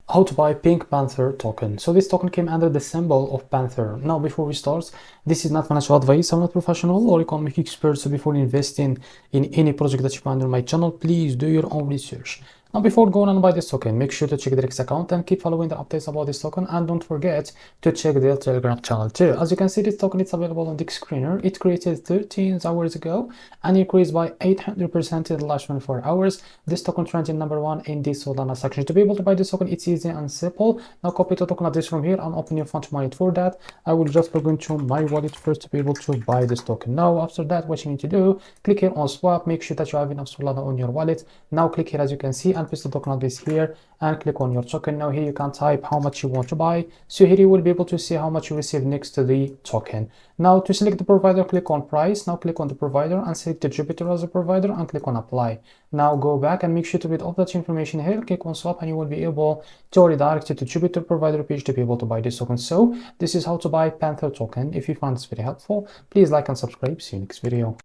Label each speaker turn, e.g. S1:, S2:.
S1: how to buy Pink Panther token. So this token came under the symbol of Panther. Now, before we start, this is not financial advice. I'm not professional or economic expert. So before investing in any project that you find on my channel, please do your own research. Now, before going on buy this token, make sure to check the Rex account and keep following the updates about this token. And don't forget to check their Telegram channel too. As you can see, this token is available on the screener. It created 13 hours ago and increased by 800% in the last 24 hours. This token trending #1 in the Solana section. To be able to buy this token, it's easy and simple. Now, copy the token address from here and open your fund wallet. For that, I will just log into my wallet first to be able to buy this token. Now, after that, what you need to do, click here on swap. Make sure that you have enough Solana on your wallet. Now, click here as you can see and paste the token address here and click on your token. Now here you can type how much you want to buy. So here you will be able to see how much you receive next to the token. Now to select the provider, click on price. Now click on the provider and select the Jupiter as a provider and click on apply. Now go back and make sure to read all that information here. Click on swap and you will be able to redirect you to Jupiter provider page to be able to buy this token. So this is how to buy Panther token. If you found this very helpful, please like and subscribe. See you next video.